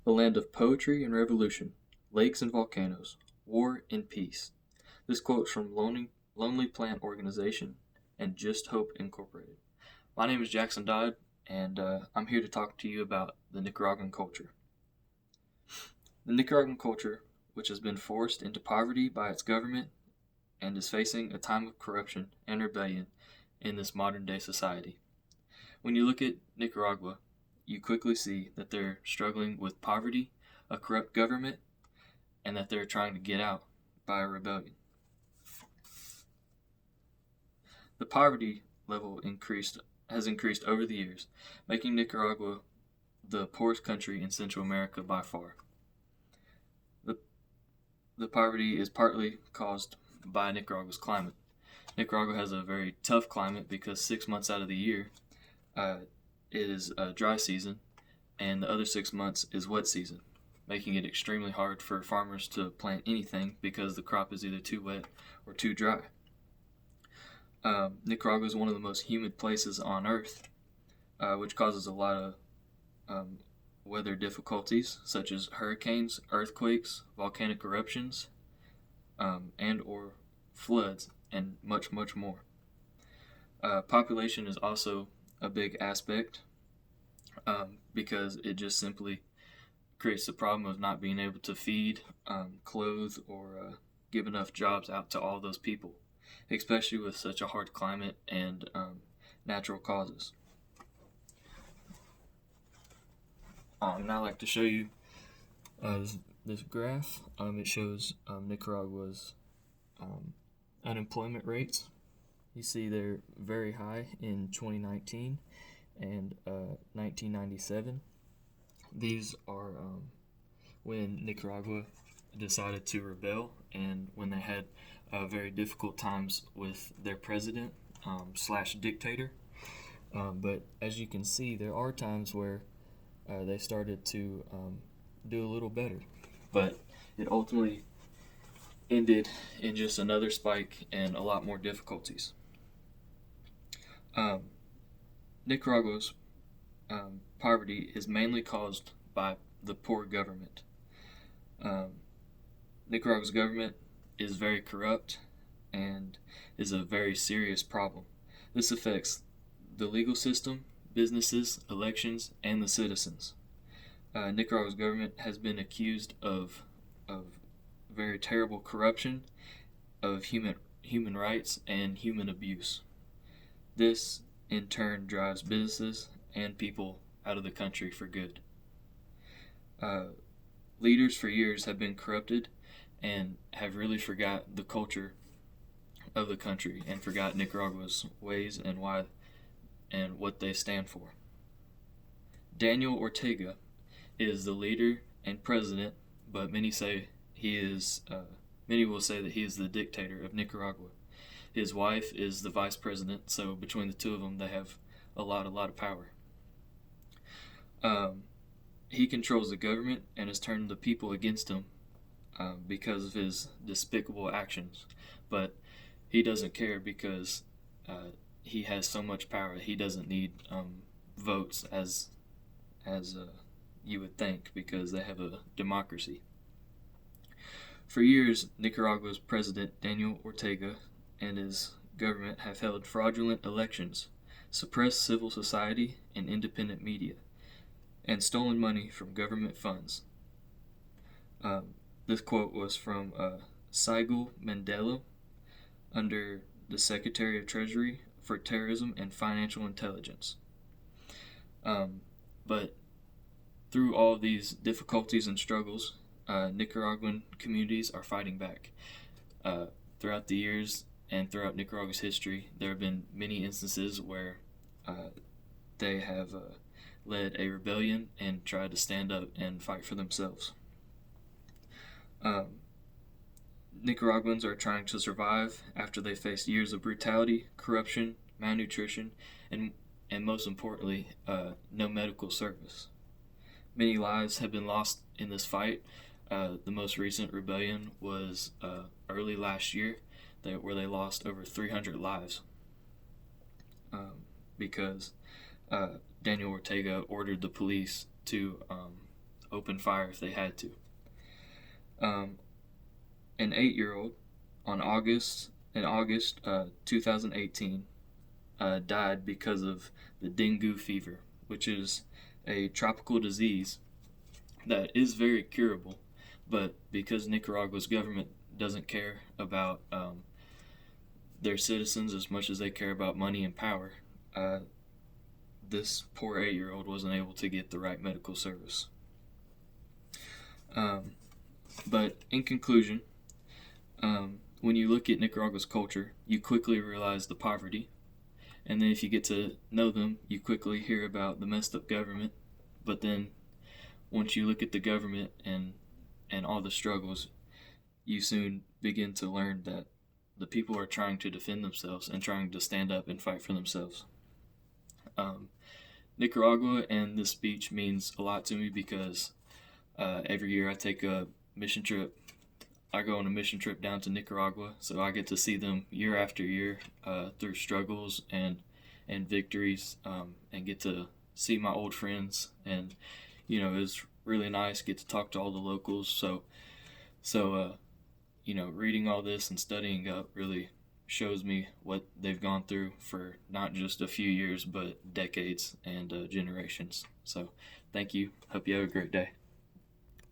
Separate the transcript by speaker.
Speaker 1: a land of poetry and revolution, lakes and volcanoes, war and peace. This quote's from Lonely Plant Organization and Just Hope Incorporated. My name is Jackson Dodd, and I'm here to talk to you about the Nicaraguan culture. The Nicaraguan culture, which has been forced into poverty by its government and is facing a time of corruption and rebellion in this modern day society. When you look at Nicaragua, you quickly see that they're struggling with poverty, a corrupt government, and that they're trying to get out by a rebellion. The poverty level has increased over the years, making Nicaragua the poorest country in Central America by far. The poverty is partly caused by Nicaragua's climate. Nicaragua has a very tough climate because 6 months out of the year it is a dry season, and the other 6 months is wet season, making it extremely hard for farmers to plant anything because the crop is either too wet or too dry. Nicaragua is one of the most humid places on Earth, which causes a lot of weather difficulties such as hurricanes, earthquakes, volcanic eruptions, and or floods, and much, much more. Population is also a big aspect because it just simply creates the problem of not being able to feed, clothe, or give enough jobs out to all those people, especially with such a hard climate and natural causes. Now I'd like to show you this graph. It shows Nicaragua's unemployment rates. You see they're very high in 2019 and 1997. These are when Nicaragua decided to rebel and when they had very difficult times with their president slash dictator. But as you can see, there are times where they started to do a little better. But it ultimately ended in just another spike and a lot more difficulties. Nicaragua's poverty is mainly caused by the poor government. Nicaragua's government is very corrupt and is a very serious problem. This affects the legal system, businesses, elections, and the citizens. Nicaragua's government has been accused of very terrible corruption, of human rights, and human abuse. This, in turn, drives businesses and people out of the country for good. Leaders for years have been corrupted and have really forgot the culture of the country and forgot Nicaragua's ways and why and what they stand for. Daniel Ortega is the leader and president, but many will say that he is the dictator of Nicaragua. His wife is the vice president, so between the two of them, they have a lot of power. He controls the government and has turned the people against him because of his despicable actions. But he doesn't care because he has so much power. He doesn't need votes as you would think, because they have a democracy. For years, Nicaragua's president Daniel Ortega and his government have held fraudulent elections, suppressed civil society and independent media, and stolen money from government funds. This quote was from Sigel Mandela, under the Secretary of Treasury for Terrorism and Financial Intelligence. But through all of these difficulties and struggles, Nicaraguan communities are fighting back. Throughout the years and throughout Nicaragua's history, there have been many instances where they have led a rebellion and tried to stand up and fight for themselves. Nicaraguans are trying to survive after they faced years of brutality, corruption, malnutrition, and most importantly, no medical service. Many lives have been lost in this fight. The most recent rebellion was early last year, where they lost over 300 lives because Daniel Ortega ordered the police to open fire if they had to. An 8-year-old in August 2018 died because of the dengue fever, which is a tropical disease that is very curable, but because Nicaragua's government doesn't care about their citizens as much as they care about money and power, this poor 8-year-old wasn't able to get the right medical service. But in conclusion, when you look at Nicaragua's culture, you quickly realize the poverty. And then if you get to know them, you quickly hear about the messed up government. But then once you look at the government and all the struggles, you soon begin to learn that the people are trying to defend themselves and trying to stand up and fight for themselves. Nicaragua and this speech means a lot to me because every year I take a mission trip. I go on a mission trip down to Nicaragua, so I get to see them year after year through struggles and victories, and get to see my old friends. And it was really nice, get to talk to all the locals. So reading all this and studying up really shows me what they've gone through for not just a few years, but decades and generations. So thank you. Hope you have a great day.